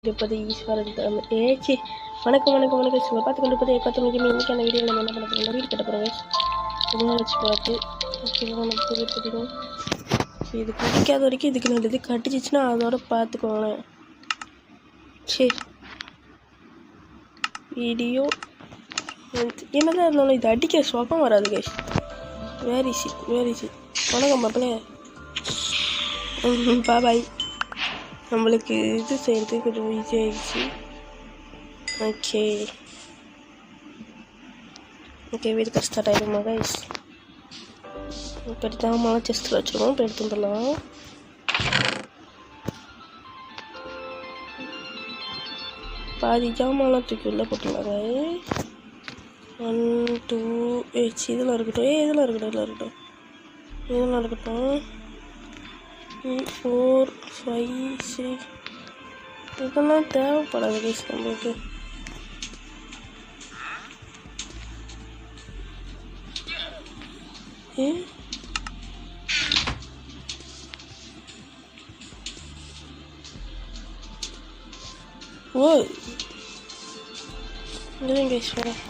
இருப்பது ஈஸ்வரன் ஏச்சி வணக்கம் வணக்கம் வணக்கம் சும்மா பார்த்து கொண்டு இருப்பது 10 மணிக்கு இன்னைக்கான வீடியோ நம்ம என்ன பண்ண போகிறோம் வீடு கட்ட போகிறோம் இதெல்லாம் வச்சு பார்த்து இது கட்டிக்காத வரைக்கும் இதுக்கு நல்லது கட்டிச்சிச்சுன்னா அதோட பார்த்துக்கோங்களேன் சரி வீடியோ என்னதான் இருந்தாலும் இது அடிக்க சொகம் வராது கேஷ் வேரிசி வணக்கம் மாப்பிள்ள பாய் நம்மளுக்கு இது செய்கிறது கொஞ்சம் ஈஸியாகிடுச்சு ஓகே வீடு ஸ்டார்ட் ஆகிடுமா கைஸ் இப்போ எடுத்தாமல் செஸ்ட்டில் வச்சுருவோம் இப்போ எடுத்து வந்துடலாம் பாதி ஜாமான்லாம் தூக்கி உள்ளே போட்டுருந்தாங்க 1 2 இதெல்லாம் இருக்கட்டும் இதெல்லாம் இருக்கட்டும் 4 5 6 இதெல்லாம் தேவைப்படாது கைஸ் நம்மளுக்கு ஓ இதுதான் கைஸ் வரேன்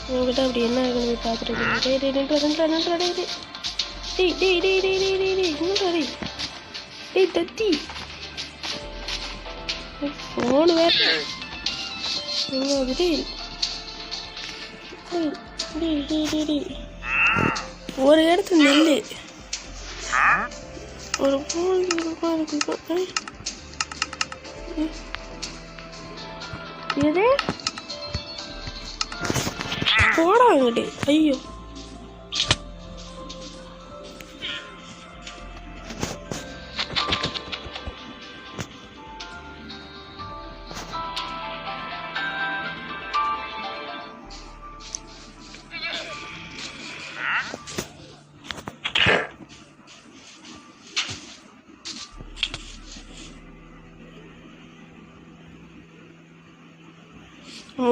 உங்ககிட்ட அப்படி என்ன இருக்குன்னு பார்த்துட்டு தத்தி ஃபோன் வேற ஒரு இடத்துல நெல்லு ஒரு ஃபோன் எது போடாங்கட்டே ஐயோ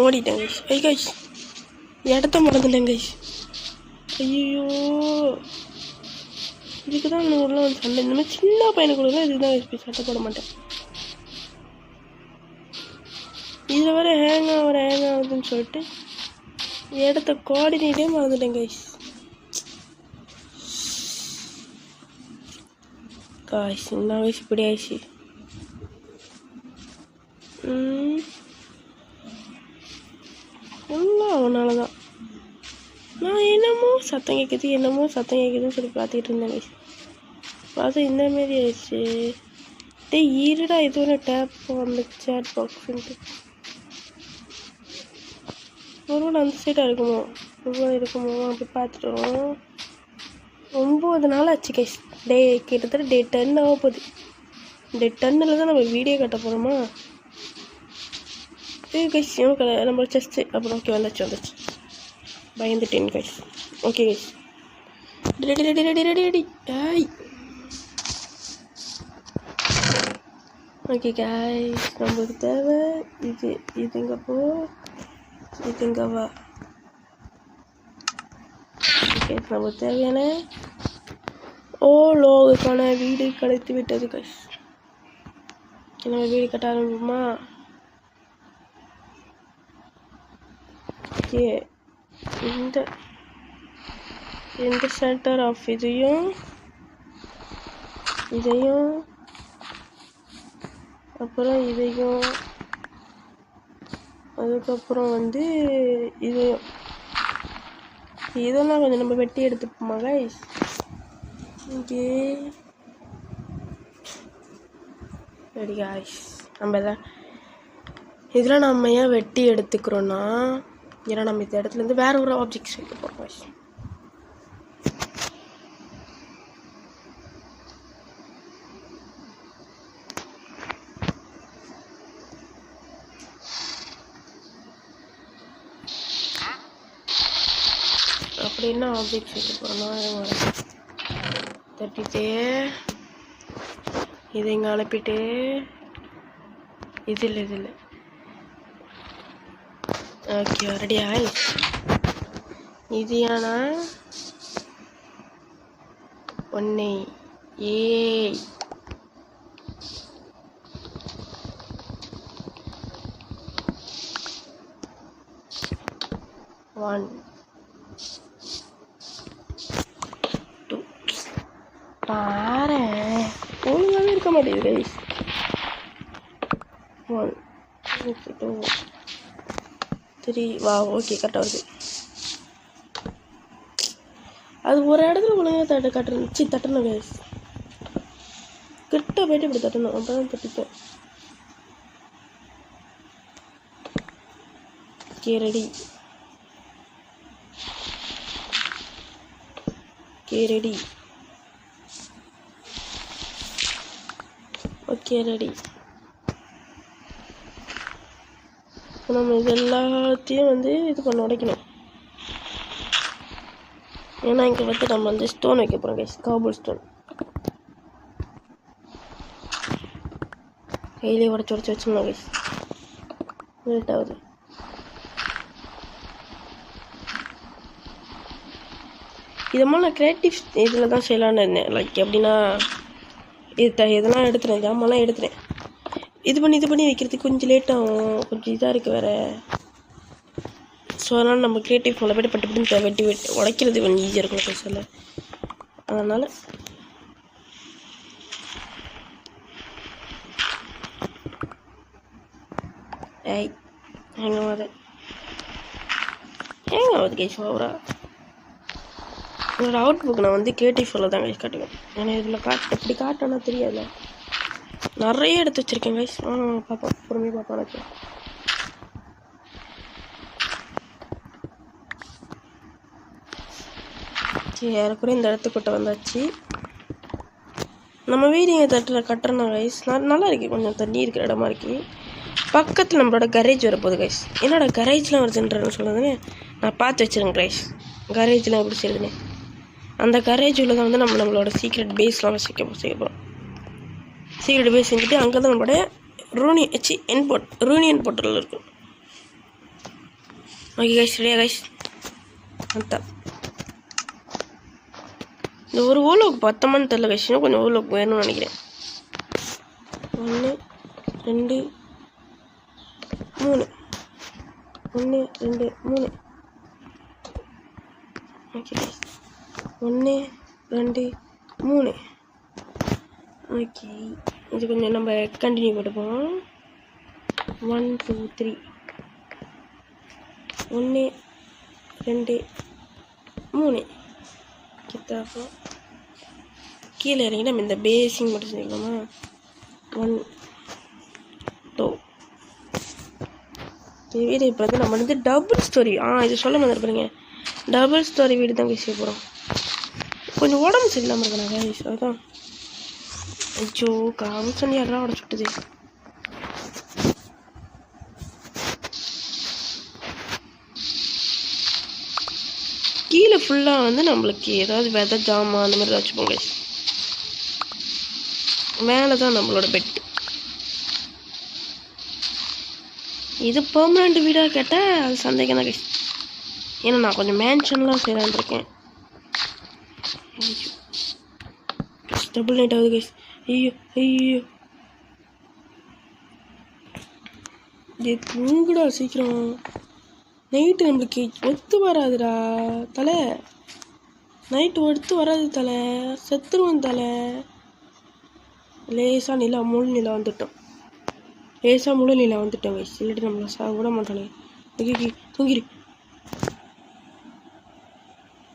ஓடிட்டேன் கைஸ் கைஸ் இடத்த மறந்துட்டேன் கைஸ் ஐயோ இதுக்கு தான் உள்ள வந்து சண்டை இந்த மாதிரி சின்ன பையனுக்குள்ளலாம் இதுக்கு தான் சட்டை போட மாட்டேன் இதில் வர ஹேங் ஆகுதுன்னு சொல்லிட்டு இடத்த கோஆர்டினேட்டே மறந்துட்டேன் கைஸ் என்ன வயசு இப்படி ஆயிடுச்சு அவனால தான் நான் என்னமோ சத்தம் கேட்குதுன்னு சொல்லி பார்த்துக்கிட்டு இருந்தேன் கைஸ் பார்த்தா இந்தமாரி ஆயிடுச்சு ஈரடா இது ஒன்று டேப் அந்த சேட் பாக்ஸுன்ட்டு ஒருவேளை அந்த சைடாக இருக்குமோ அப்படி பார்த்துட்டு வரோம் 9 நாள் ஆச்சு கைஸ் கிட்டத்தட்ட டே 10 ஆக போகுது டே 10ல் தான் நம்ம வீடியோ கட்ட போகிறோமா கைஸ் நம்ம செஸ்ட்டு அப்புறம் ஓகே வந்துச்சு பயந்துட்டேன் கைஸ் ஓகே கைஸ் ரெடி ஆய் ஓகே கைஸ் நம்மளுக்கு தேவை இதுங்க போ இதுங்க வா ஓகே நம்மளுக்கு தேவையான லோகுக்கான வீடு கிடைத்து விட்டது கைஸ் நம்ம வீடு கட்ட ஆரம்பிப்போமா இந்த சென்டர் ஆஃப் இதையும் அப்புறம் இதையும் அதுக்கப்புறம் வந்து இதெல்லாம் கொஞ்சம் நம்ம வெட்டி எடுத்துப்போமா கைஸ் இங்கே ரெடி கைஸ் இதெல்லாம் நம்ம ஏன் வெட்டி எடுத்துக்கிறோன்னா ஏன்னா நம்ம இந்த இடத்துலேருந்து வேற ஒரு ஆப்ஜெக்ட்ஸ் வைக்க போகிறோம் அப்படி என்ன ஆப்ஜெக்ட்ஸ் வைக்க போகிறோன்னா தட்டிட்டு இதை இங்கே அனுப்பிட்டு இது இல்லை ஓகே ரெடியா இது ஏன்னா 1 ஏ 1 2 பாரு ஒழுங்காகவே இருக்க மாட்டேங்குது கைஸ். 1 2 3 வா ஓகே கரெக்டாக வருது. அது ஒரு இடத்துல ஒழுங்காக தட்டணும் கைஸ். கிட்ட போயிட்டு இப்படி தட்டணும், அப்போ தான் தட்டிப்பேன். Okay ready. Okay ready. நம்ம இது எல்லாத்தையும் வந்து இது பண்ண உடைக்கணும். ஏன்னா இங்கே வந்து நம்ம வந்து ஸ்டோன் வைக்க போகிறோம் கைஸ், காபுல் ஸ்டோன். கையிலே உடச்சி வச்சுக்கணும் கைஸ். லேட்டாகுது. இது மாதிரி நான் க்ரியேட்டிவ் இதில் தான் செய்யலான்னு இருந்தேன். லைக் எப்படின்னா இதெல்லாம் எடுத்துகிறேன், ஜாமான்லாம் எடுத்துகிறேன். இது பண்ணி வைக்கிறதுக்கு கொஞ்சம் லேட் ஆகும், கொஞ்சம் இதாக இருக்குது வேறு. ஸோ அதனால் நம்ம க்ரியேட்டிவ் ஃபோனில் போய்ட்டு பட்டு வெட்டி உடைக்கிறது கொஞ்சம் ஈஸியாக இருக்கும் பேசல. அதனால் ஹேங் ஆகுது கைஸ் ஓவரா. என்னோட அவுட் புக் நான் வந்து க்ரியேட்டிவ் ஃபோனில் தான் கைஸ் காட்டுவேன். ஏன்னா இதில் எப்படி காட்டணும்னா தெரியாது. நிறைய எடுத்து வச்சுருக்கேன் கைஸ். பார்ப்போம், பொறுமையாக பார்ப்போம். எனக்கு சரி யாருக்கூட இந்த இடத்துக்கிட்ட வந்தாச்சு. நம்ம வீடு எங்கள் தட்டில் கட்டுறோம் கைஸ். நல்லா இருக்குது, கொஞ்சம் தண்ணி இருக்கிற இடமா இருக்குது. பக்கத்தில் நம்மளோட கரேஜ் வரப்போகுது கைஸ். என்னோட கரேஜ்லாம் வருதுன்றன்னு சொல்லுதுன்னு நான் பார்த்து வச்சுருங்க கைஸ். கரேஜ்லாம் எப்படி செய்யுதுன்னு. அந்த கரேஜ் உள்ள தான் வந்து நம்மளோட சீக்ரெட் பேஸ்லாம் செய்ய போகிறோம். சீக்ரெட் பேஸ் செஞ்சுட்டு அங்கே தான் நம்மளோட ரூனியன் போர்ட்டல் இருக்கும். ஓகே கைஸ், ரெடியா கைஸ்? அதான் இந்த ஒரு ஓலோக்கு பத்தமான்னு தெரியல கைஸ். இன்னும் கொஞ்சம் ஓலோக்கு வேணும்னு நினைக்கிறேன். 1 2 3 1 2 3. Okay guys, 1 2 3. ஓகே, இது கொஞ்சம் நம்ம கண்டினியூ போட்டுப்போம். 1 2 3 1 2 3. கிட்டாப்போ கீழே இறங்கி நம்ம இந்த பேசிங் மட்டும் செஞ்சுக்கலாமா? 1 2. வீடு இப்போ வந்து நம்ம வந்து டபுள் ஸ்டோரி இது சொல்ல வந்துருப்பீங்க. டபுள் ஸ்டோரி வீடு தான் பேச போகிறோம். கொஞ்சம் உடம்பு சரியில்லாமல் இருக்கேன் கைஸ், அதுதான். ஐயோ காமிச்சோன்னு யாரெல்லாம் உடச்சு விட்டுது. கீழே ஃபுல்லாக வந்து நம்மளுக்கு ஏதாவது விதை ஜாமான் அந்த மாதிரி ஏதாச்சும் போங்க. மேலே தான் நம்மளோட பெட். இது பெர்மனண்ட் வீடாக கேட்டால் அது சந்தேகம் தான் கைஸ். ஏன்னா நான் கொஞ்சம் மேன்ஷன்லாம் செய்யலான்னு இருக்கேன். டபுள் நைட் ஆகுது கைஸ். ஐயோ இது தூங்குடா சீக்கிரம். நைட்டு நம்மளுக்கு ஒத்து வராதுடா தலை. நைட்டு ஒத்து வராது தலை, செத்துருவோம் தலை. லேசாக முழு நிலா வந்துட்டோம். கைஸ். இல்லாட்டி நம்மளை சாக விட மாட்டானே. தூங்கிடு.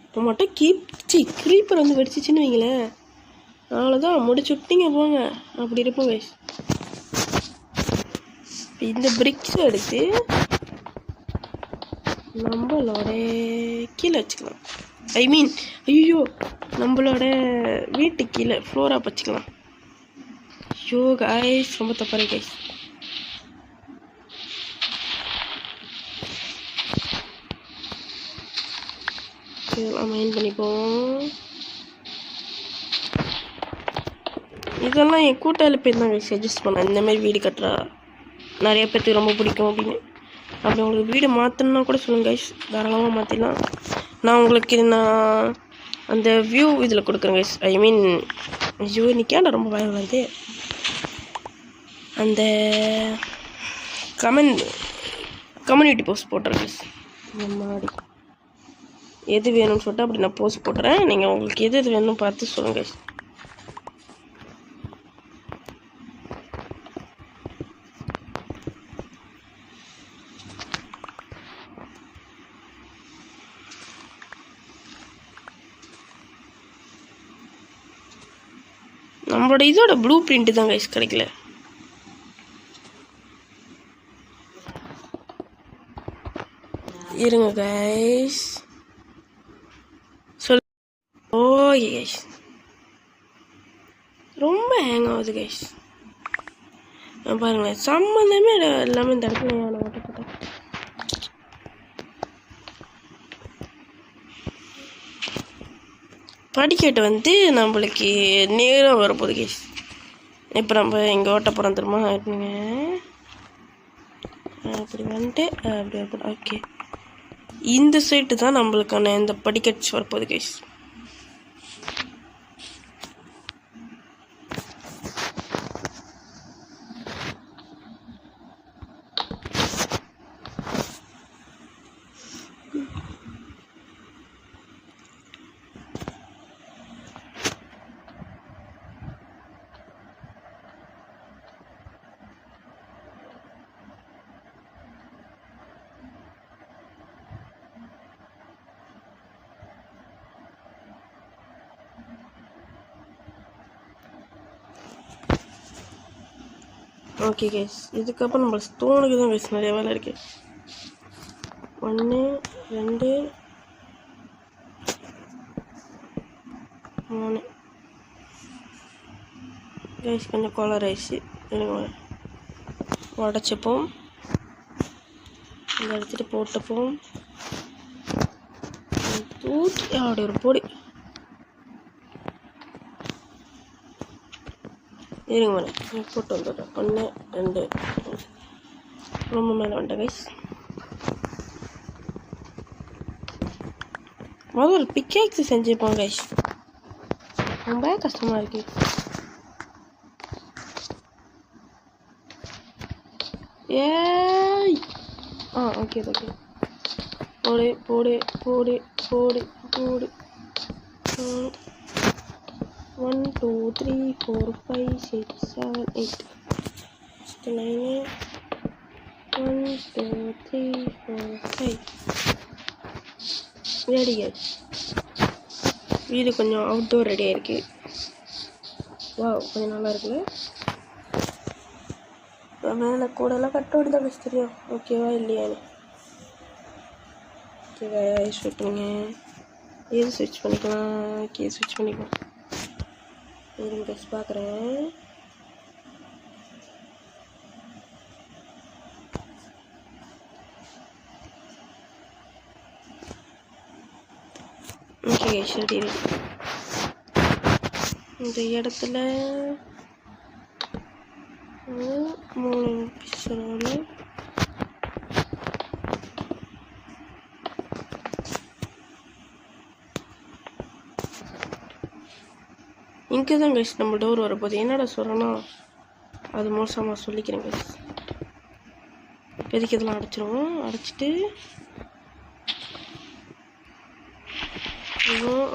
இப்போ மட்டும் க்ரீப்பர் வந்து வெடிச்சிச்சின்னு வைங்களேன், அவ்வளோதான், முடிச்சு விட்டீங்க போங்க. அப்படி இருப்போம் கைஸ். இந்த பிரிக்ஸ் எடுத்து நம்மளோட கீழே வச்சுக்கலாம். ஐயோ நம்மளோட வீட்டு கீழே ஃப்ளோராக வச்சுக்கலாம். ஐயோ கைஸ், ரொம்ப தப்பாரு கைஸ். இதெல்லாம் மைண்ட் பண்ணிப்போம். இதெல்லாம் என் கூட்டாளி பேர் தான் சஜஸ்ட் பண்ணேன். இந்தமாரி வீடு கட்டுறா நிறைய பேர்த்துக்கு ரொம்ப பிடிக்கும் அப்படின்னு. அப்படி உங்களுக்கு வீடு மாற்றணுன்னா கூட சொல்லுங்கள் கைஸ், தாராளமாக மாற்றிடலாம். நான் உங்களுக்கு அந்த வியூ இதில் கொடுக்குறேன் கைஸ். ஐயோ நிற்காண்டா ரொம்ப பயம் வருது. அந்த கம்யூனிட்டி போஸ்ட் போட்டுறேன் கைஸ். மாடி எது வேணும்னு சொல்லிட்டு அப்படி நான் போஸ்ட் போட்டுறேன். நீங்கள் உங்களுக்கு எது வேணும்னு பார்த்து சொல்லுங்கள். நம்மளோட இதோட ப்ளூ பிரிண்ட் தான் கைஸ் கிடைக்கல. இருங்க கைஸ் சொல். ஓகே கைஸ், ரொம்ப ஹேங் ஆகுது கைஸ். பாருங்களேன், சம்மந்தமே எல்லாமே இந்த இடத்துல ஓட்டப்பட்டேன். படிக்கட்டு வந்து நம்மளுக்கு நேராக வரப்போகுது கைஸ். இப்போ நம்ம இங்கே ஓட்ட போகிறோம் தெரியுமா? ஆட்டுங்க அப்படி வந்துட்டு அப்படி வரப்போம். ஓகே, இந்த சைட்டு தான் நம்மளுக்கான இந்த படிக்கட்டு வரப்போகுது கைஸ். ஓகே கைஸ், இதுக்கப்புறம் நம்ம ஸ்டோனுக்கு தான் கைஸ் நிறைய வேலை இருக்குது. 1 2 3 கைஸ். கொஞ்சம் கலர் ஆயிடுச்சு, உடச்சிப்போம். இதை எடுத்துகிட்டு போட்டுப்போம். தூக்கி அப்படி ஒரு பொடி இருங்க மேடம் போட்டு வந்துடுறேன். 1 2 ரொம்ப மேலே வந்துட்டேன் கைஸ். முதல்ல ஒரு பிக்கேக்ஸு செஞ்சுப்போம் கைஸ், ரொம்ப கஷ்டமாக இருக்கு. ஏய் ஓகே ஓகே, போடு போடு போடு போடு போடு. 1 2 3 4 5 6 7 8 9 1 2 3 4 5 ரெடி கைஸ். வீடு கொஞ்சம் அவுட்டோர் ரெடியாக இருக்குது. வா, கொஞ்சம் நல்லா இருக்குல்ல. மேலே கூடலாம் கட்டோடு தான் கைஸ் தெரியும். ஓகேவா இல்லையானு ஓகே கைஸ். விட்டுருங்க, எது ஸ்விட்ச் பண்ணிக்கலாம்? ஓகே ஸ்விட்ச் பண்ணிக்கலாம். இருங்க கைஸ் பார்க்குறேன். Okay guys, ready ready. இந்த இடத்துல 3 பிக்சல் இங்கே தான் கைஸ் நம்ம டோர் வரப்போகுது. என்னடா சொல்கிறேன்னா அது மோசமாக சொல்லிக்கிறேன் கைஸ். இப்போதைக்கு இதெல்லாம் அடைச்சிருவோம். அடைச்சிட்டு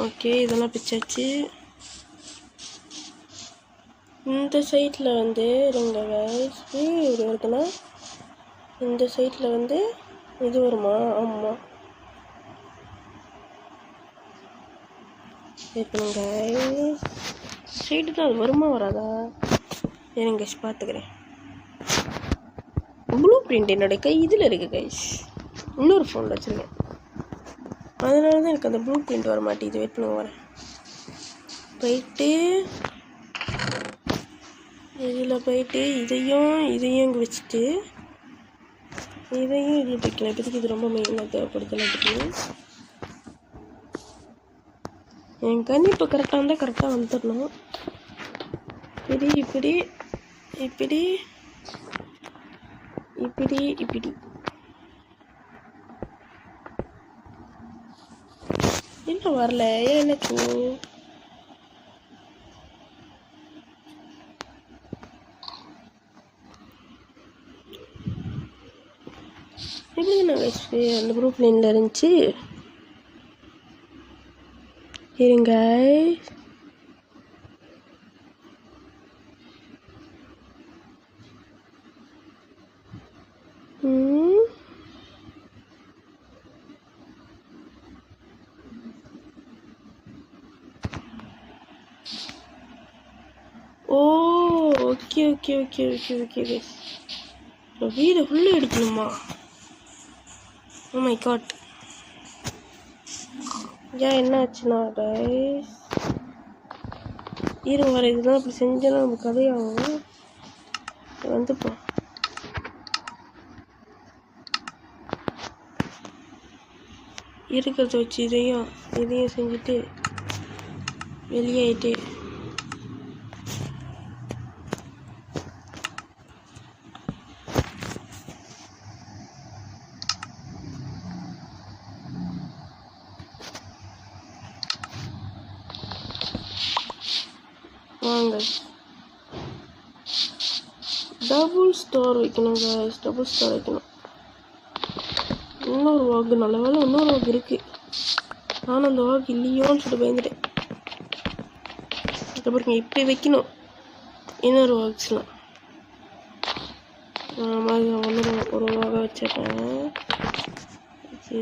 ஓகே இதெல்லாம் பிச்சாச்சு. இந்த சைட்டில் வந்து இருங்க கைஸ், இப்படி வருதுன்னா இந்த சைட்டில் வந்து இது வருமா? ஆமாம், இப்போங்க சைட்டு தான் அது வருமா வராதா? ஏங்க கைஸ் பார்த்துக்கிறேன். ப்ளூ பிரிண்ட் என்னோட கை இதில் இருக்குது கைஸ், இன்னொரு ஃபோனில் வச்சுருக்கேன். அதனால தான் எனக்கு அந்த ப்ளூ பிரிண்ட் வர மாட்டேங்குது. வெயிட் பண்ணுங்க, வரேன். போயிட்டு இதில் போயிட்டு இதையும் இங்கே வச்சுட்டு இதையும் இதில் வைக்கலாம். இப்போதைக்கு இது ரொம்ப மெயினாக தேவைப்படுத்தலாம். என் கணிப்பு கரெக்டாக இருந்தால் கரெக்டாக வந்துடணும். இப்படி இப்படி இப்படி இப்படி இப்படி என்ன வரல? எனக்கு எப்படி நான் அந்த குரூப் லைனில் இருந்துச்சு. இருங்க. Oh okay okay okay okay okay guys. வீடு ஃபுல்லாக எடுக்கணுமா? Oh my God. ஏன் என்ன ஆச்சுன்னா கைஸ், இருங்க வர இதெல்லாம் அப்படி செஞ்சாலும் நம்ம கதையாகும். வந்துப்போம். இருக்கிறத வச்சு இதையும் செஞ்சுட்டு வெளியாயிட்டு வாங்க. டபுள் ஸ்டார் வைக்கணும் guys, டபுள் ஸ்டார் வைக்கணும். இன்னொரு வாக்கு, நல்ல வேலை இன்னொரு வாக்கு இருக்கு. நானும் அந்த வாக்கு இல்லையோன்னு சொல்லிட்டு பயந்துட்டேன். அதுக்கப்புறம் இப்படி வைக்கணும் இன்னொரு வாக்ஸ்லாம். ஒரு வாக வச்சிருக்கேன். இது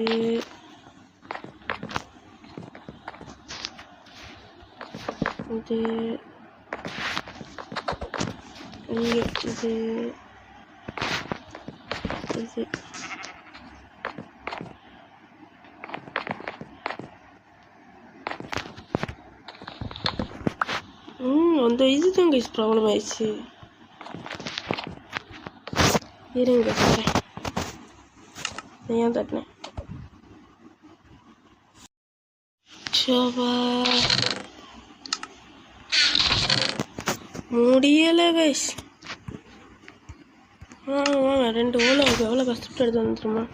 இங்கே இது அந்த இதுதான் கைஸ் ப்ராப்ளம் ஆயிடுச்சு. இருங்க ஏன் தட்டினேன். முடியலை கைஸ். வாங்க 2 ஓலை எவ்வளோ கஷ்டப்பட்டு எடுத்து வந்துருமா.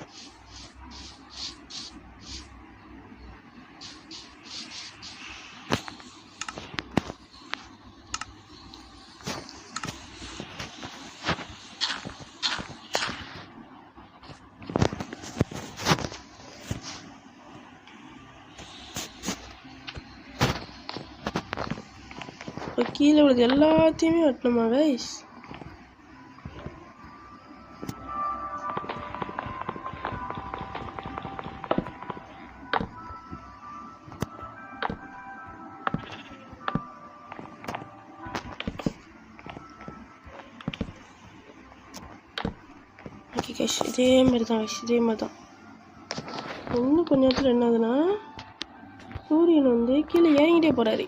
கீழே உள்ளது எல்லாத்தையுமே வெட்டணுமா கைஸ்? ஓகே கைஸ், இதே மாதிரி தான் கைஸ், இதே மாதிரி தான். இன்னும் கொஞ்ச நேரத்தில் என்ன ஆகுதுன்னா, சூரியன் வந்து கீழே இறங்கிட்டே போறாரு.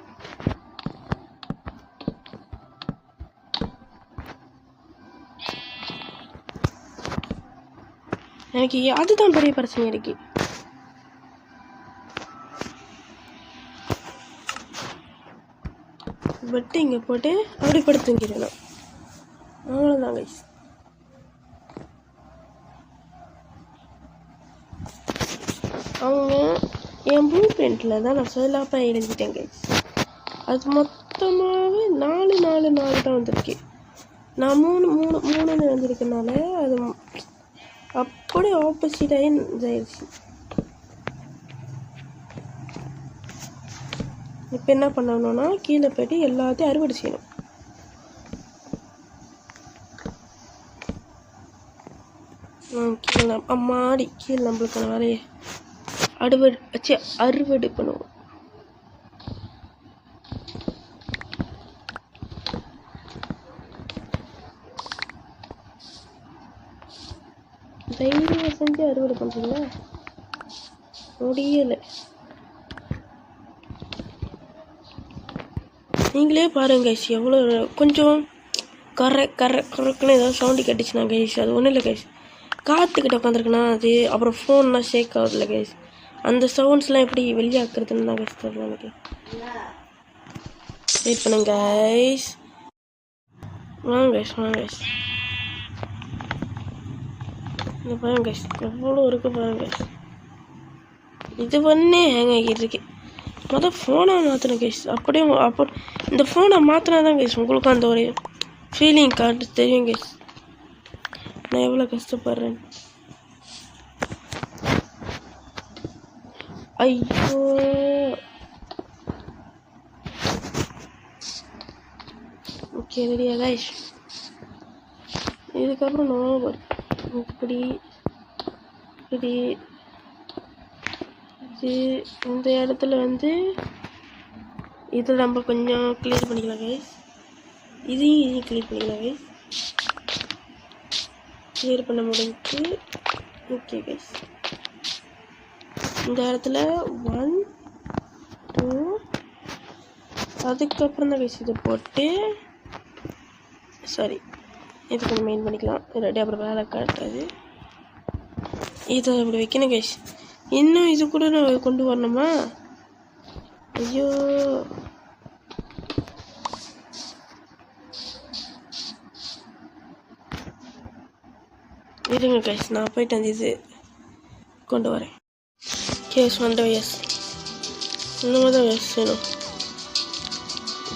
எனக்கு அதுதான் பெரிய பிரச்சனை இருக்கு. பட்டு இங்கே போட்டு அப்படி படுத்து தூங்கிடணும். அவ்வளோதான் கைஸ். அவங்க என் ப்ளூ பிரிண்டில் தான் நான் சொல்லாப்பாக எழுதிட்டேன் கைஸ். அது மொத்தமாகவே 4 தான் வந்திருக்கு. நான் 3 வந்திருக்கனால அது அப்படியே ஆப்போசிட்டாகி இதாயிடுச்சு. இப்போ என்ன பண்ணணும்னா, கீழே போய்ட்டு எல்லாத்தையும் அறுவடை செய்யணும். கீழே அம்மாடி கீழே நம்மளுக்கான வேலையை அறுவடை பண்ணுவோம். தைரியமாக செஞ்சு அறுவடை பண்ணுறீங்களா? முடியலை. நீங்களே பாருங்க கைஸ், எவ்வளோ கொஞ்சம் கரெக்டுன்னு ஏதாவது சவுண்டு கேட்டுச்சுன்னா கைஸ், அது ஒன்றும் இல்லை கைஸ், காற்றுக்கிட்ட உட்காந்துருக்குன்னா அது, அப்புறம் ஃபோன்லாம் ஷேக் ஆகுதுல்ல கைஸ், அந்த சவுண்ட்ஸ்லாம் எப்படி வெளியாக்குறதுன்னு தான் கைஸ் தெரியல எனக்கு. வெயிட் பண்ணுங்க கைஸ். வாங்க கைஸ் இங்கே பாருங்க கைஸ், எவ்வளோ இருக்குது பாருங்க கைஸ். இது பண்ணே ஹேங் ஆகிட்டு இருக்கு. மொதல் ஃபோனை மாற்றணும் கைஸ். அப்படியே இந்த ஃபோனை மாற்றினா தான் கைஸ் உங்களுக்கு அந்த ஒரு ஃபீலிங் தெரியும் கைஸ், நான் எவ்வளோ கஷ்டப்படுறேன். ஐயோ ஓகே ரெடியா கைஸ்? இதுக்கப்புறம் நம்ம இப்படி இப்படி இது இந்த இடத்துல வந்து இதில் நம்ம கொஞ்சம் கிளியர் பண்ணிக்கலாம் கைஸ். இதையும் கிளியர் பண்ணிக்கலாம் கைஸ். கிளியர் பண்ண முடிஞ்சு. ஓகே கைஸ், இந்த இடத்துல 1 2 அதுக்கப்புறம் தான் கைஸ் இதை போட்டு சாரி இது கொஞ்சம் மெயின் பண்ணிக்கலாம். ரெடி அப்புறம் வேலை காட்டாது. இதை அப்படி வைக்கணும் கைஸ். இன்னும் இது கூட நான் கொண்டு வரணுமா? ஐயோ இருங்க கைஸ், நான் போயிட்டு வந்து இது கொண்டு வரேன். கேஸ் வந்துடும். எஸ் இன்னும் தான் எஸ் வேணும்.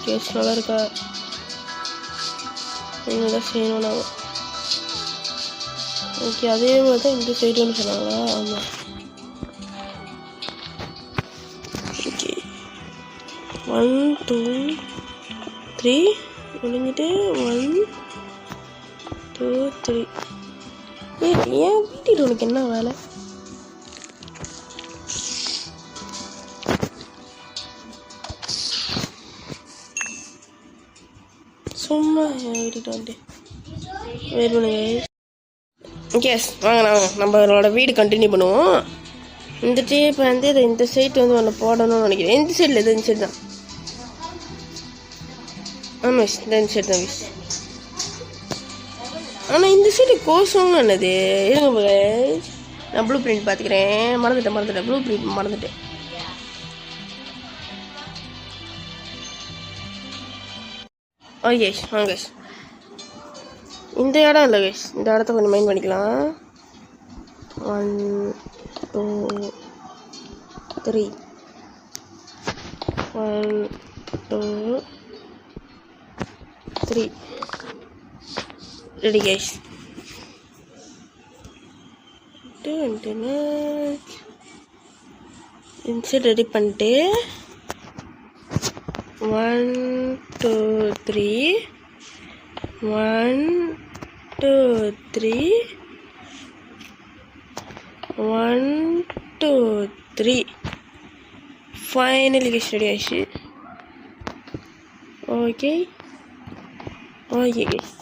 கேஸ் நல்லா இருக்கா? இன்னும் தான் செய்யணும் நாங்கள். ஓகே அதே மாதிரி தான் இந்த சைடுன்னு சொன்னாங்களா? ஆமாம். ஓகே 1 2 3 முடிஞ்சிட்டு 1 2 3. ஏன் வீட்டில் உனக்கு என்ன வேலை? சும்மா வீட்டுட்டு வந்துட்டு வெயிட் பண்ணுங்க. கேஸ் வாங்க நம்மளோட வீடு கண்டினியூ பண்ணுவோம். இந்த டேப் வந்து இந்த சைட் வந்து ஒன்று போடணும்னு நினைக்கிறேன். இந்த சைடில் இது இந்த சைடு தான். ஆமாம் மிஸ், இந்த சைடு தான் மிஸ். ஆனால் இந்த சைடு கோசம்னு என்னது? இருங்க நான் ப்ளூ பிரிண்ட் பார்த்துக்கிறேன். மறந்துட்டேன் ப்ளூ பிரிண்ட் மறந்துட்டேன். கைஸ் வாங்க கைஸ், இந்த இடம் இல்லை கைஸ், இந்த இடத்த கொஞ்சம் மெயின் பண்ணிக்கலாம். 1 2 3 1 2 3 ரெடி கைஸ். இன்சைட் ரெடி பண்ணிட்டு 1 2 3 1 2 3 1 2 3 ஃபைனலி கைஸ் ரெடி ஆயிடுச்சு. ஓகே ஓகே கைஸ்,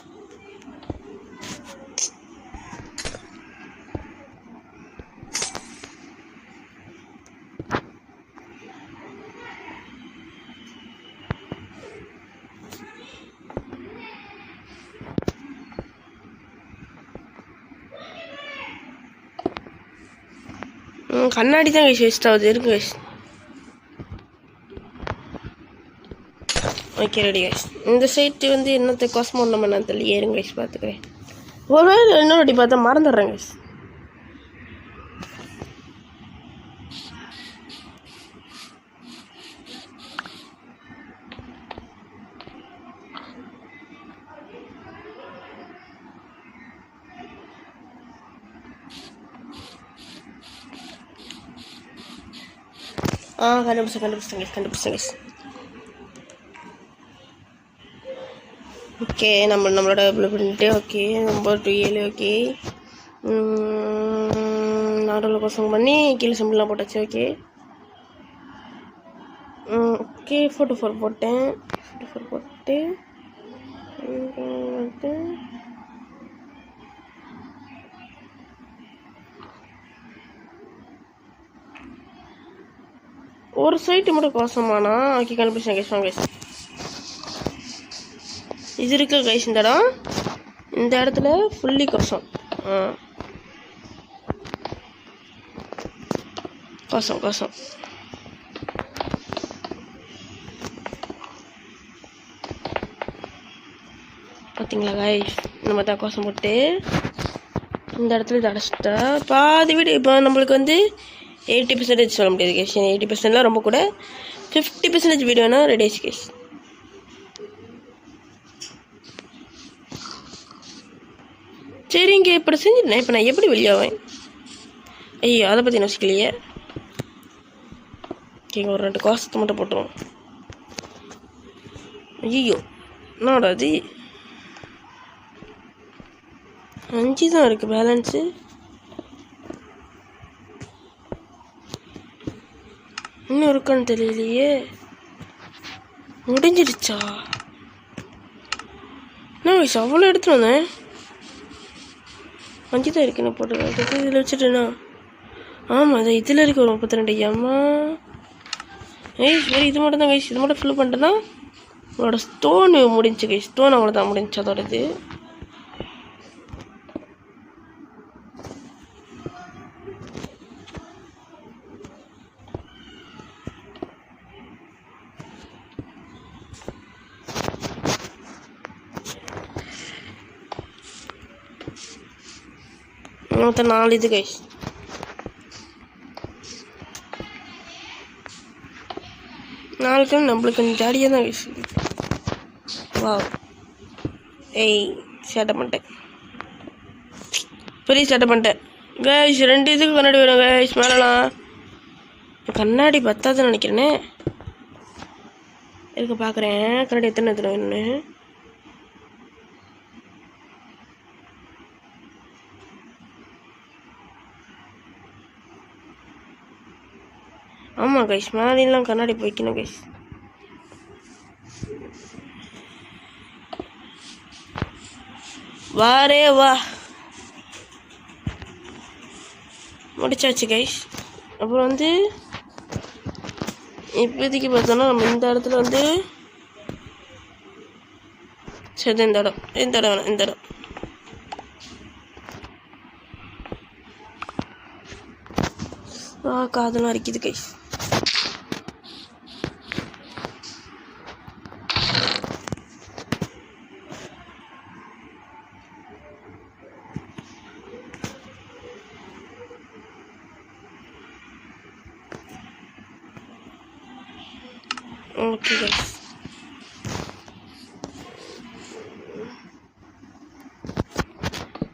கண்ணாடி தான் கைஸ் வேஸ்ட் ஆகுது. இருக்கு கைஸ். Okay ready guys. இந்த சைட்டு வந்து என்னத்தை கோசம் ஒன்றும் பண்ண தெரியல. ஏறுங்க கைஸ் பார்த்துக்கிறேன். ஒரு வேளை இன்னும் ரெடி பார்த்தா மறந்துடுறேன் கைஸ். கண்டுபிடிச்சேன் கைஸ். ஓகே நம்மளோட blue print. Okay number 7. Okay நடுவில் பசங்க பண்ணி கீழே சிம்பிள்லாம் போட்டாச்சு. ஓகே ஓகே 44 போட்டேன். 44 போட்டு ஒரு சைட்டு மட்டும் கோசமானா. ஓகே கண்டுபிடிச்சேன் கைஸ். வாங்க கைஸ், இது இருக்கு கைஸ். இந்த இடம், இந்த இடத்துல ஃபுல்லி கோசம். கோசம் கோசம் பார்த்தீங்களா கைஸ்? நம்ம தான் கோசம் போட்டு இந்த இடத்துல இதை அடைச்சிட்டா பாதி வீடு. இப்போ நம்மளுக்கு வந்து 80% சொல்ல முடியாது கேஸ். 80%லாம் ரொம்ப கூட. 50% வீடியோனா ரெடி ஆச்சு கேஸ். சரிங்க இப்படி செஞ்சுட்டேன். இப்போ நான் எப்படி வெளியாவேன்? ஐயோ அதை பற்றி யோசிக்கலையே. ஓகேங்க ஒரு 2 கோசத்தை மட்டும் போட்டுருவோம். ஐயோ என்னோட அது 5 தான் இருக்குது பேலன்ஸு. இன்னும் இருக்கான்னு தெரியலையே. முடிஞ்சிடுச்சா? என்ன வயசு அவ்வளோ எடுத்துகிட்டு வந்தேன். 5 தான் இருக்குன்னு போட்டு இதில் வச்சுட்டேண்ணா. ஆமாம் அது இதில் இருக்கு ஒரு 32. அம்மா சரி இது மட்டும் தான் கைஸ். இது மட்டும் ஃபில் பண்ணிட்டேன்னா உங்களோட ஸ்டோனு முடிஞ்சு கைஸ். ஸ்டோன் அவ்வளோதான் முடிஞ்சு அதோட இது. மொத்தம் 4 இது கைஸ். நாளைக்கு நம்மளுக்கு ஜாலியாக தான் கைஸ். வா சேட்டை பண்ணிட்டேன். பெரிய சேட்டை பண்ணிட்டேன் கைஸ். 2 இதுக்கு கண்ணாடி வேணும் கைஸ். மேலாம் கண்ணாடி பத்தாதுன்னு நினைக்கிறேனே. இருக்க பார்க்குறேன் கண்ணாடி எத்தனை வேணும்னு. ஆமாம் கைஸ் மேலாம் கண்ணாடி போய்க்கணும் கைஸ். வாரே வா முடிச்சாச்சு கைஸ். அப்புறம் வந்து இப்போதைக்கு பார்த்தோன்னா நம்ம இந்த இடத்துல வந்து சரி இந்த இடம் வேணும். இந்த இடம் காதெல்லாம் அரிக்குது guys. Okay guys.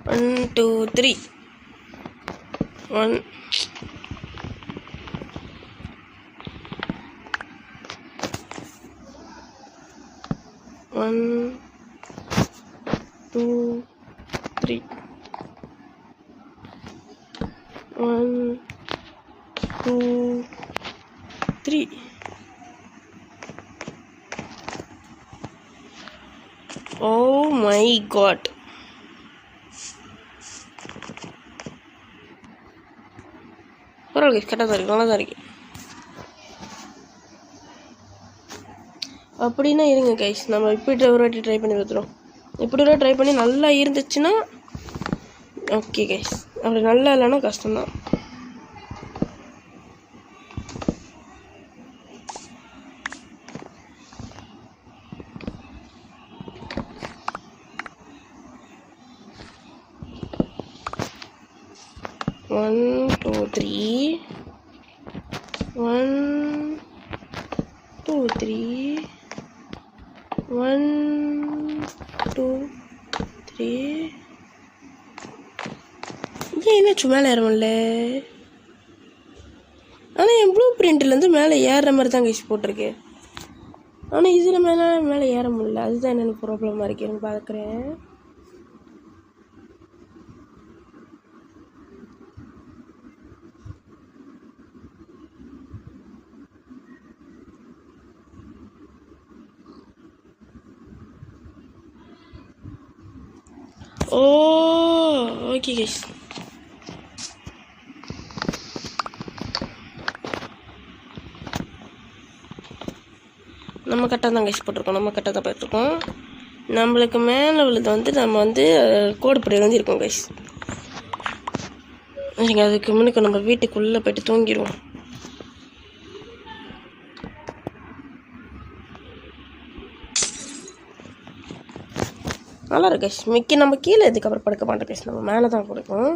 One, 2, 3. 1 1 2 3 1 2 3. Oh my god. பரவாயில்ல கரெக்டாக தான் இருக்கு. நல்லா தான் இருக்கு. அப்படின்னா இருங்க கைஸ். நம்ம இப்படி ஒரு வாட்டி ட்ரை பண்ணி பார்த்துருவோம். இப்படி ஒரு ட்ரை பண்ணி நல்லா இருந்துச்சுன்னா ஓகே கைஸ். அப்படி நல்லா இல்லைன்னா கஷ்டம்தான். One, 2, 3. 1 2 3. 1 2 3. என்ன மேலே ஏறமில்ல. ஆனால் என் ப்ளூ பிரிண்ட்லேருந்து மேலே ஏறுற மாதிரி தான் கைஸ் போட்டிருக்கு. ஆனால் இதில் மேலே ஏற முடியல. அதுதான் என்னென்ன ப்ராப்ளமாக இருக்குன்னு பார்க்குறேன். Okay guys. நம்ம கரெக்டாக தான் கைஸ் போட்டிருக்கோம். நம்ம கரெக்டாக தான் போயிட்டுருக்கோம். நம்மளுக்கு மேலே உள்ளது வந்து நம்ம வந்து கோடு படி வந்து இருக்கோம் கைஸ். சரிங்க, அதுக்கு முன்னுக்கு நம்ம வீட்டுக்குள்ளே போய்ட்டு தூங்கிடுவோம். நல்லா இருக்கு கைஸ். மிக்கி நம்ம கீழே இதுக்கப்புறம் படுக்க மாட்டோம் கைஸ். நம்ம மேலே தான் கொடுப்போம்.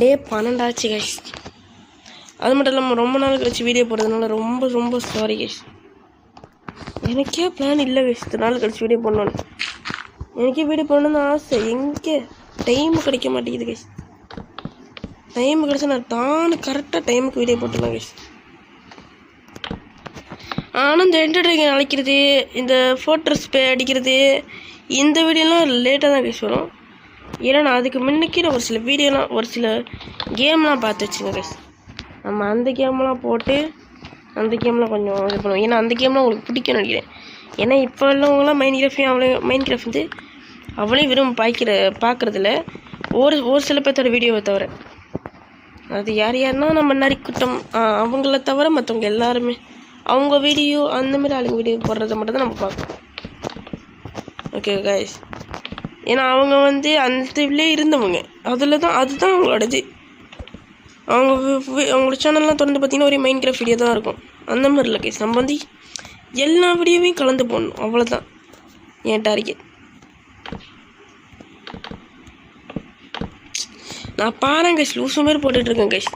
டே 12 ஆச்சு கைஸ். அது மட்டும் இல்லாமல் ரொம்ப நாள் கழிச்சு வீடியோ போடுறதுனால ரொம்ப ரொம்ப சாரி கைஸ். எனக்கே பிளான் இல்லை கைஸ் 2 நாள் கழிச்சு வீடியோ போடணுன்னு. எனக்கே வீடியோ போடணுன்னு ஆசை. எங்கே டைம் கிடைக்க மாட்டேங்குது கைஸ். டைம் கிடைச்சா நான் கரெக்டாக டைமுக்கு வீடியோ போட்டுடலாம் கைஸ். ஆனால் இந்த என்டர் ட்ராகன் அழைக்கிறது, இந்த ஃபோர்ட்ரஸ் அடிக்கிறது, இந்த வீடியோலாம் லேட்டாக தான் கைஸ் வரும். ஏன்னா நான் அதுக்கு முன்னுக்கே நான் ஒரு சில கேம்லாம் பார்த்து வச்சுங்க கைஸ். நம்ம அந்த கேம்லாம் போட்டு அந்த கேம்லாம் கொஞ்சம் இது பண்ணுவோம். ஏன்னா அந்த கேம்லாம் உங்களுக்கு பிடிக்கும்னு நினைக்கிறேன். ஏன்னா இப்போ உள்ளவங்களாம் மைண்ட் கிராஃப்ட் வந்து அவளே விரும்ப பார்க்குறதில்ல. ஒரு சில பேர்த்தோட வீடியோவை தவிர. அது யாருன்னா நம்ம நரிக்குட்டம் அவங்கள தவிர மற்றவங்க எல்லாருமே அவங்க வீடியோ அந்தமாரி ஆளுங்க வீடியோ போடுறத மட்டும் தான் நம்ம பார்க்கணும். Okay guys. ஏன்னா அவங்க வந்து அந்த இதுலேயே இருந்தவங்க, அதுதான் அவங்களோடது. அவங்களோட சேனல்லாம் தொடர்ந்து பார்த்தீங்கன்னா ஒரே மைண்ட் கிராஃப்ட் வீடியோ தான் இருக்கும். அந்த மாதிரி இல்லை கைஸ். நம்ம வந்து எல்லா வீடியோவையும் கலந்து போடணும், அவ்வளோதான் என் டார்கெட். நான் பாருங்க கைஸ், லூசு மாதிரி போட்டுட்ருக்கேன் கைஸ்.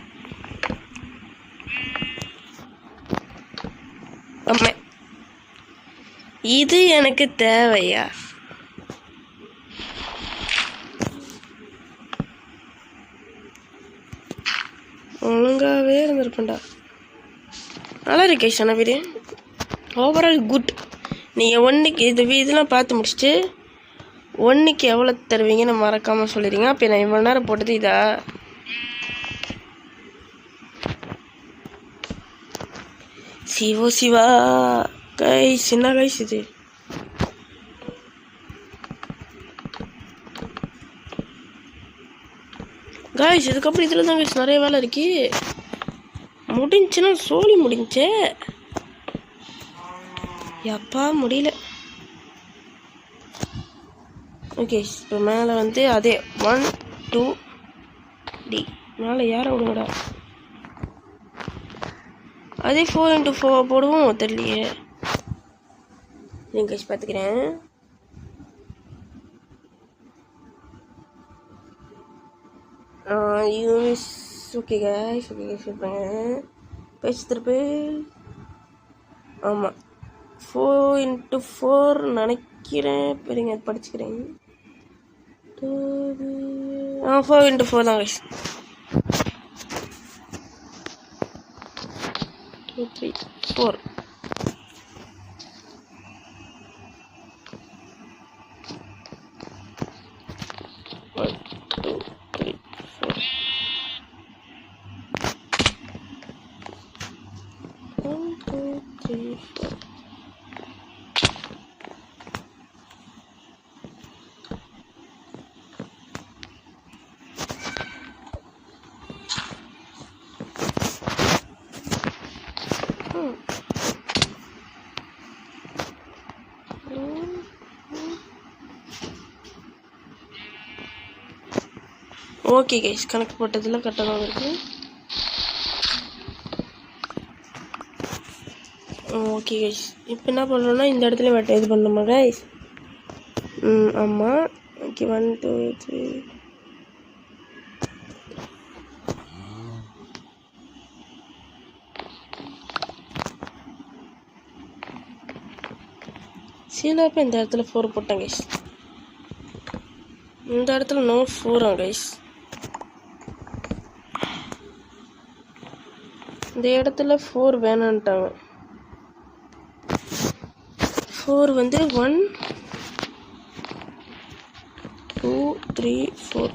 அம்மா இது எனக்கு தேவையா? ஒழுங்காகவே இருந்திருப்பேன்டா. நல்லா இருக்கு கைஸ். ஆனால் வீடு ஓவரால் குட். நீங்கள் ஒன்றுக்கு இதெல்லாம் பார்த்து முடிச்சுட்டு ஒன்றுக்கு எவ்வளோ தருவீங்கன்னு மறக்காமல் சொல்லிடுங்க. அப்போ நான் இவ்வளோ நேரம் போட்டது இதா? சிவா கைஸ், என்ன கைஸ் இது? கைஸ் இதுக்கப்புறம் இதில் தான் கைஸ் நிறைய வேலை இருக்கு. முடிஞ்சுன்னா சோழி முடிஞ்சே எப்பா முடியல. ஓகே இப்போ மேலே வந்து அதே 1 2 டி மேலே யாரை விடுங்கடா. அதே 4x4 போடுவோம். தெரியலையே, நீங்கள் கைஸ் பார்த்துக்கிறேன். யூஸ் ஓகே கைஸ் சொல்லுங்க. பேச்சு திருப்பு. ஆமாம் 4x4 நினைக்கிறேன். பெருங்க படிச்சுக்கிறேன். 4x4 தான் கைஸ். 2 3 4. ஓகே கைஸ், கணக்கு போட்டதில் கரெக்டாக தான் இருக்குது. ஓகே கைஸ், இப்போ என்ன பண்ணுறோன்னா இந்த இடத்துல வெட்ட இது பண்ணணுமா கைஸ்? ஆமாம். ஓகே 1 2 3. சீலாப்போ இந்த இடத்துல 4 போட்டேன் கைஸ். இந்த இடத்துல நோ 4 கைஸ். இந்த இடத்துல 4 வேணான்ட்டாங்க. 4 வந்து 1 2 3 4.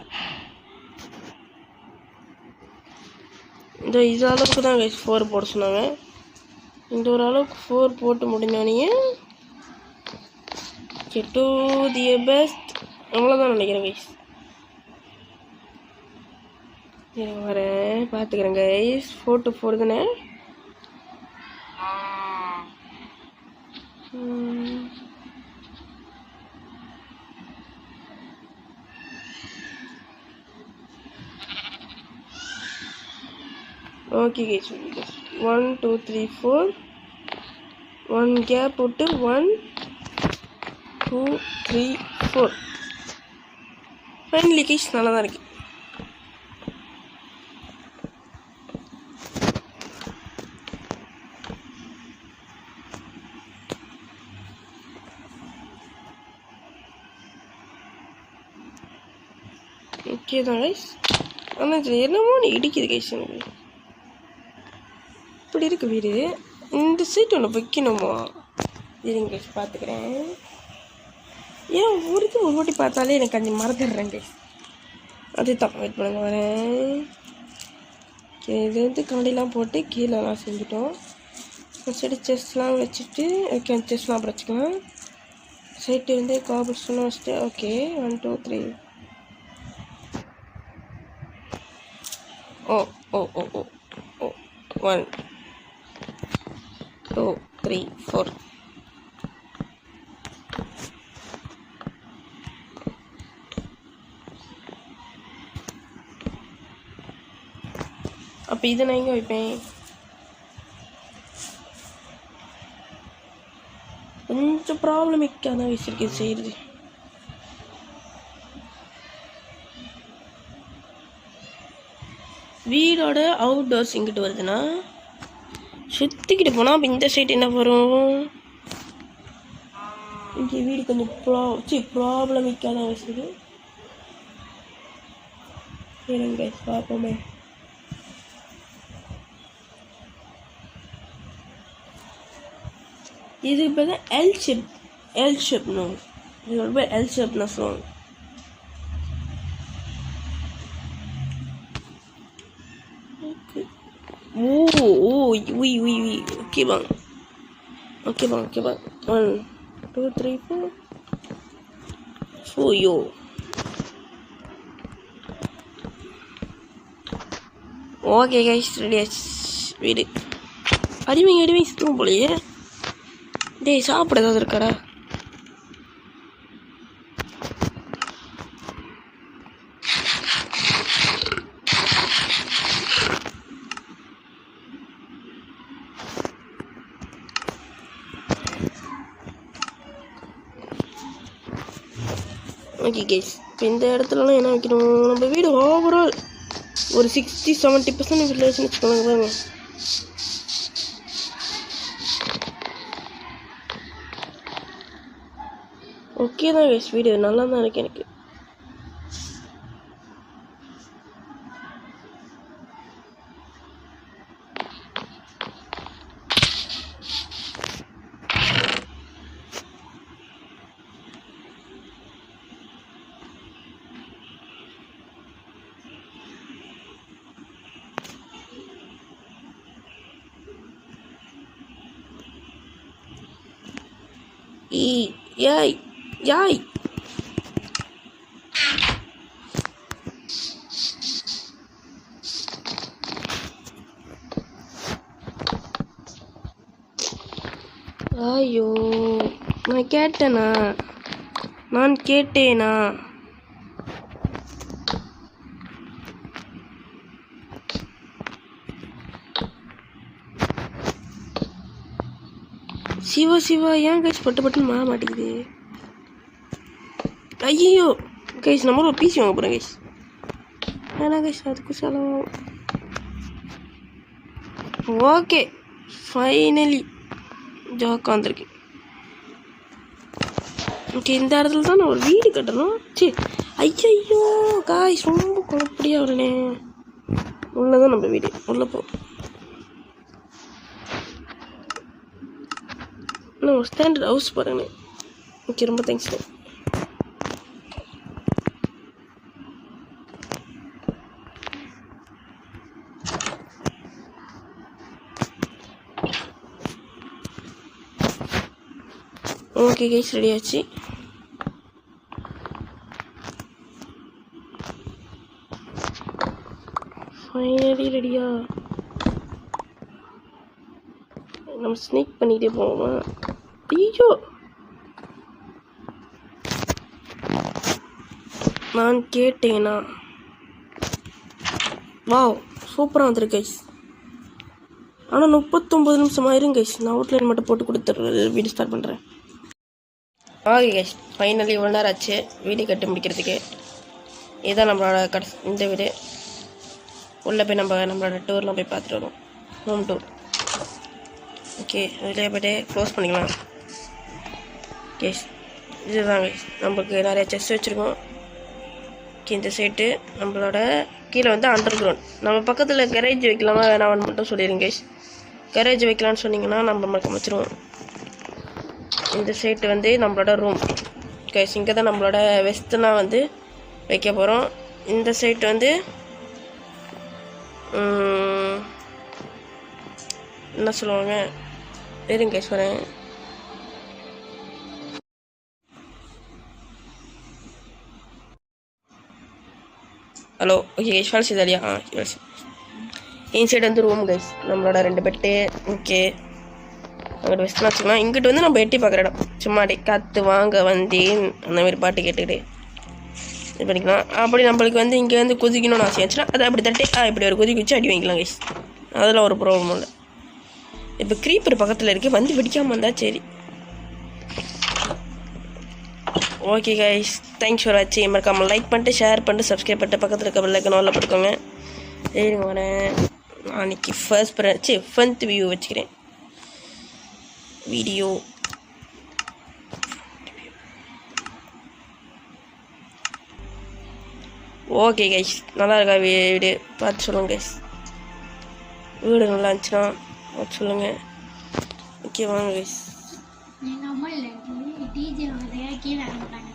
இந்த இது அளவுக்கு தான் கைஸ் 4 போட சொன்னாங்க. இந்த ஒரு அளவுக்கு 4 போட்டு முடிஞ்சோடனே டு தி பெஸ்ட் அவ்வளோதான் நினைக்கிறேன் கைஸ். வரேன் பார்த்துக்கிறேன் கைஸ். 4 to 4 தானே? Okay guys 1 2 3 4. 1 கேப் விட்டு 1 2 3 4. ஃபைனலி கைஸ் நல்லா தான் இருக்கு. ஓகே தான் கைஸ். ஆனால் இது என்னமோ இடிக்குது கைஸ். எனக்கு இப்படி இருக்கு வீடு. இந்த சீட் ஒன்று வைக்கணுமா? இருங்க கைஸ் பார்த்துக்கிறேன். ஏன் ஒரு வாட்டி பார்த்தாலே எனக்கு அந்த மறந்துடுறேன் கைஸ். அதுதான் வெயிட் பண்ணுங்க வரேன். இது வந்து கண்டிலாம் போட்டு கீழேலாம் செஞ்சுட்டோம். சைடு செஸ்லாம் வச்சுட்டு ஓகே அந்த செஸ்லாம் அப்புறம் வச்சுக்கலாம். சைட்டு வந்து காபிள் ஸ்டோன் வச்சுட்டு ஓகே 1 2 3 ஓ ஓ ஓ ஓ ஓ 1 2 3 4 அப்போ இதை நான் எங்கே வைப்பேன்? கொஞ்சம் ப்ராப்ளமிக்காக தான் வச்சிருக்கேன் செய்யுது. வீடோட அவுட்டோர்ஸ் இங்கிட்டு வருதுன்னா சுற்றிக்கிட்டு போனால் அப்போ இந்த சைடு என்ன வரும்? இங்கே வீடு கொஞ்சம் ப்ராப்ளமிக்காக தான் வச்சிருக்கு. இருங்க பார்ப்போமே. இது இப்போ தான் எல் ஷேப்னு இது ரொம்ப எல் ஷேப்னு சொல்லுவாங்க. ஓகே வாங்க 1 2 3 4 யோ ஓகே கைஸ் ரெடி ஆச்சு வீடு. அடிமைங்க சுத்தம் போலையே. டேய் சாப்பிட ஏதாவது இருக்காடா? ஓகே கைஸ் இப்போ இந்த இடத்துலலாம் என்ன வைக்கணும்? நம்ம வீடு ஓவரால் ஒரு 60-70% வில்லேஜ்னு வச்சுக்கோங்க பாருங்க. ஓகே தான் கைஸ் வீடு நல்லா தான் இருக்கு எனக்கு. Yay! ஐயோ நான் கேட்டேனா? சிவா ஏன் கைஸ் பட்டுன்னு மாற மாட்டேங்குது? ஐயோ கைஸ் நம்ம ஒரு பிசி வாங்க போகிறேன் கைஸ். ஏன்னா கைஸ் அதுக்கு செலவு. ஓகே ஃபைனலி ஜாக்கா வந்திருக்கேன். ஓகே இந்த இடத்துல தான் நான் ஒரு வீடு கட்டணும். சரி ஐயோ காய்ஸ் ரொம்ப குழப்படியாக வரனே. உள்ளதான் நம்ம வீடு உள்ளே போ. நான் ஒரு ஸ்டாண்டர்ட் ஹவுஸ் பாருங்கண்ணே. ஓகே ரொம்ப தேங்க்ஸ். ஓகே கைஸ் ரெடி ஆச்சு. ஃபைனலி ரெடியா? நம்ம ஸ்னீக் பண்ணிக்கிட்டே போவோமா? ஐயோ நான் கேட்டேனா? வாவ் சூப்பராக வந்துருக்கு கைஸ். ஆனால் 39 நிமிஷம் ஆயிரும் கைஸ். நான் அவுட்லைன் மட்டும் போட்டு கொடுத்துட்றேன். வீடு ஸ்டார்ட் பண்ணுறேன். ஓகே கைஸ் ஃபைனலி 1 நேரம் ஆச்சு வீடு கட்டி முடிக்கிறதுக்கு. இதுதான் நம்மளோட இந்த வீடு. உள்ளே போய் நம்மளோட டூர்லாம் போய் பார்த்துட்டு வரோம். Home tour. ஓகே அதிலே போய்ட்டு க்ளோஸ் பண்ணிக்கலாம். கைஸ் இதுதான் கைஸ் நம்மளுக்கு நிறைய செஸ் வச்சுருக்கோம். இந்த சைட்டு நம்மளோட கீழே வந்து அண்டர் கிரவுண்ட். நம்ம பக்கத்தில் கரேஜ் வைக்கலாமா வேணாம்னு மட்டும் சொல்லிடுங்க கைஸ். கரேஜ் வைக்கலான்னு சொன்னீங்கன்னா நம்ம அமைச்சிருவோம். இந்த சைட்டு வந்து நம்மளோட ரூம் கைஸ். இங்கே தான் நம்மளோட வெஸ்ட்லாம் வந்து வைக்க போகிறோம். இந்த சைட் வந்து என்ன சொல்லுவாங்க, இருங்க கைஸ் வரேன். ஹலோ ஓகே கைஸ், ஃபால்ஸ் இதாலியா? இந்த சைடு வந்து ரூம் கைஸ், நம்மளோட 2 பெட்டு. ஓகே, அங்கிட்ட வெஸ்ட்லாம் வச்சுக்கலாம். இங்கிட்டு வந்து நம்ம எட்டி பார்க்குற இடம், சும்மா காற்று வாங்க வந்தேன் அந்த மாதிரி பாட்டு கேட்டுக்கிட்டு இது பண்ணிக்கலாம். அப்படி நம்மளுக்கு வந்து இங்கே வந்து குதிக்கணும்னு ஆசை ஆச்சுன்னா அதை அப்படி தட்டி இப்படி ஒரு குதிக்கு வச்சு அடி வாங்கிக்கலாம் கைஸ். அதெல்லாம் ஒரு ப்ராப்ளம் இல்லை. இப்போ க்ரீப்பர் பக்கத்தில் இருக்குது, வந்து வெடிக்காமல் இருந்தால் சரி. ஓகே கைஸ், தேங்க்ஸ் ஃபார் வாட்சிங். மறக்காமல் லைக் பண்ணிட்டு ஷேர் பண்ணிட்டு சப்ஸ்கிரைப் பண்ணிட்டு பக்கத்தில் இருக்க பெல் ஐக்கான் ஆல்ல போட்டுக்கோங்க. சரிங்க வரேன். அன்றைக்கி ஃபர்ஸ்ட் வியூ வச்சுக்கிறேன் வீடியோ. ஓகே கைஸ், நல்லா இருக்கா வீடு? பார்த்து சொல்லுங்கள் கைஸ். வீடு நல்லா இருந்துச்சுன்னா பார்த்து சொல்லுங்கள். ஓகே வாங்க கைஸ். எங்கள் அம்மா இல்லை டிஜி வாங்க கீழே இறங்கிட்டாங்க.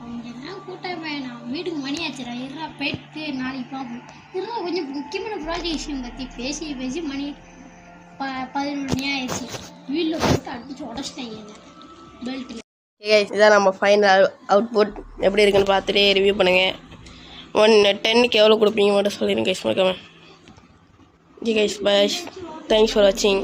அவங்க எல்லாம் கூட்டம் நான் வீட்டுக்கு மணி ஆச்சுரா, இருறா போயிட்டு நாளைக்கு பார்ப்போம். இருறா கொஞ்சம் முக்கியமான ப்ராஜெக்ட் விஷயம் பற்றி பேசி மணி 11 மணி ஆயிடுச்சு. வீட்டில் போட்டு அடிச்சு உடச்சிட்டாங்க என்ன பெல்ட்டில். கைஸ், இதான் நம்ம ஃபைனல் அவுட்புட். எப்படி இருக்குன்னு பார்த்துட்டு ரிவ்யூ பண்ணுங்கள். 10க்கு எவ்வளோ கொடுப்பீங்க மட்டும் சொல்லிடுங்க கைஸ் மறக்காம. Okay guys, bye. Thanks for வாட்சிங்.